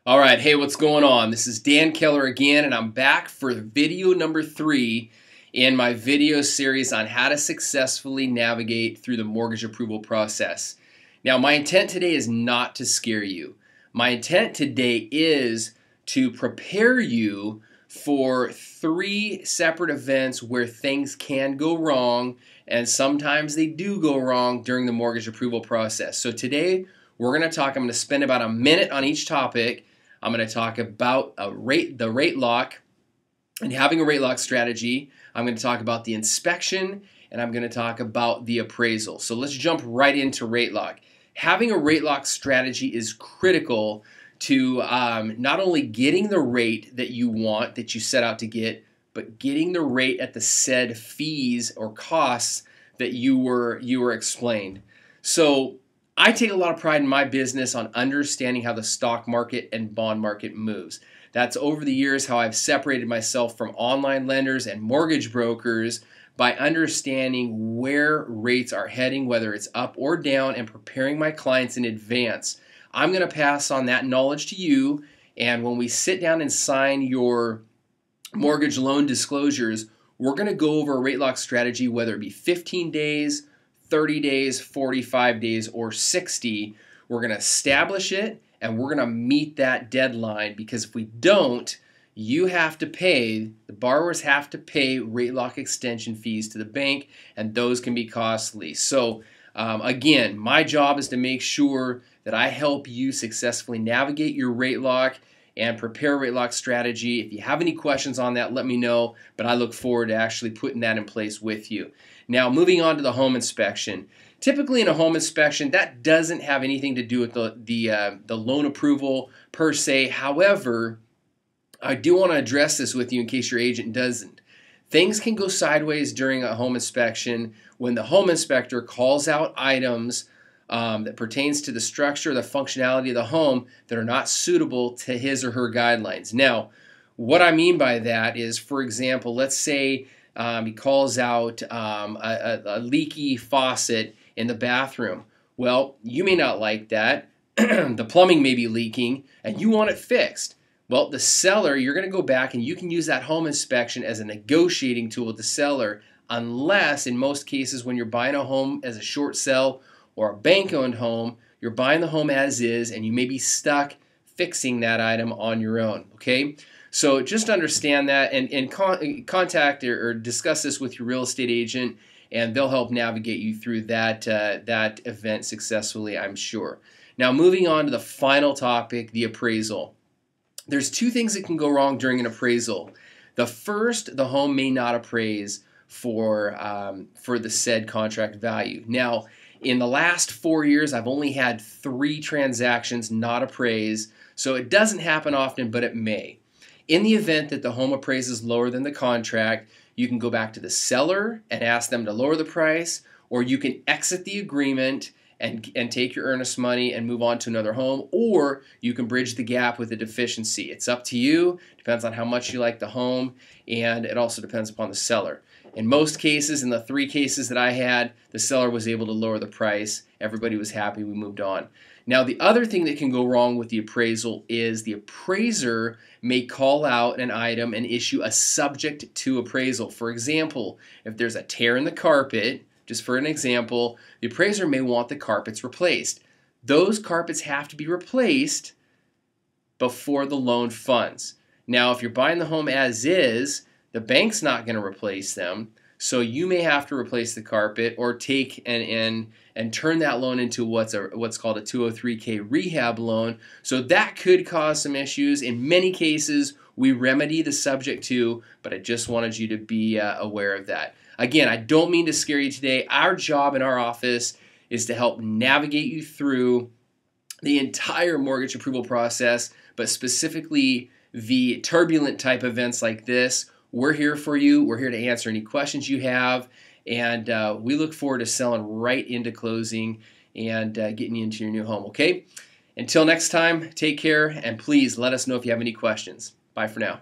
All right, hey, what's going on? This is Dan Keller again, and I'm back for video number 3 in my video series on how to successfully navigate through the mortgage approval process. Now, my intent today is not to scare you. My intent today is to prepare you for 3 separate events where things can go wrong, and sometimes they do go wrong during the mortgage approval process. So today, I'm going to spend about a minute on each topic. I'm going to talk about the rate lock and having a rate lock strategy. I'm going to talk about the inspection, and I'm going to talk about the appraisal. So let's jump right into rate lock. Having a rate lock strategy is critical to not only getting the rate that you want, that you set out to get, but getting the rate at the said fees or costs that you were explained. So I take a lot of pride in my business on understanding how the stock market and bond market moves. That's over the years how I've separated myself from online lenders and mortgage brokers by understanding where rates are heading, whether it's up or down, and preparing my clients in advance. I'm going to pass on that knowledge to you, and when we sit down and sign your mortgage loan disclosures, we're going to go over a rate lock strategy, whether it be 15 days, 30 days, 45 days, or 60. We're going to establish it, and we're going to meet that deadline, because if we don't, you have to pay, the borrowers have to pay rate lock extension fees to the bank, and those can be costly. So again, my job is to make sure that I help you successfully navigate your rate lock and prepare a rate lock strategy. If you have any questions on that, let me know, but I look forward to actually putting that in place with you. Now, moving on to the home inspection. Typically in a home inspection, that doesn't have anything to do with the loan approval per se. However, I do want to address this with you in case your agent doesn't. Things can go sideways during a home inspection when the home inspector calls out items that pertains to the structure or the functionality of the home that are not suitable to his or her guidelines. Now, what I mean by that is, for example, let's say he calls out a leaky faucet in the bathroom. Well, you may not like that. The plumbing may be leaking, and you want it fixed. Well, the seller, you're going to go back and you can use that home inspection as a negotiating tool with the seller, unless, in most cases, when you're buying a home as a short sell or a bank-owned home, you're buying the home as is, and you may be stuck fixing that item on your own, okay? So just understand that, and contact or discuss this with your real estate agent, and they'll help navigate you through that event successfully, I'm sure. Now, moving on to the final topic, the appraisal. There's 2 things that can go wrong during an appraisal. The first, the home may not appraise for the said contract value. Now, in the last 4 years, I've only had 3 transactions not appraise, so it doesn't happen often, but it may. In the event that the home appraises lower than the contract, you can go back to the seller and ask them to lower the price, or you can exit the agreement and take your earnest money and move on to another home, or you can bridge the gap with a deficiency. It's up to you. Depends on how much you like the home, and it also depends upon the seller. In most cases, in the 3 cases that I had, the seller was able to lower the price. Everybody was happy. We moved on. Now, the other thing that can go wrong with the appraisal is the appraiser may call out an item and issue a subject to appraisal. For example, if there's a tear in the carpet, just for an example, the appraiser may want the carpets replaced. Those carpets have to be replaced before the loan funds. Now, if you're buying the home as is, the bank's not going to replace them, so you may have to replace the carpet or take and turn that loan into what's called a 203K rehab loan. So that could cause some issues. In many cases, we remedy the subject to, but I just wanted you to be aware of that. Again, I don't mean to scare you today. Our job in our office is to help navigate you through the entire mortgage approval process, but specifically the turbulent type events like this. We're here for you. We're here to answer any questions you have, and we look forward to selling right into closing and getting you into your new home, okay? Until next time, take care, and please let us know if you have any questions. Bye for now.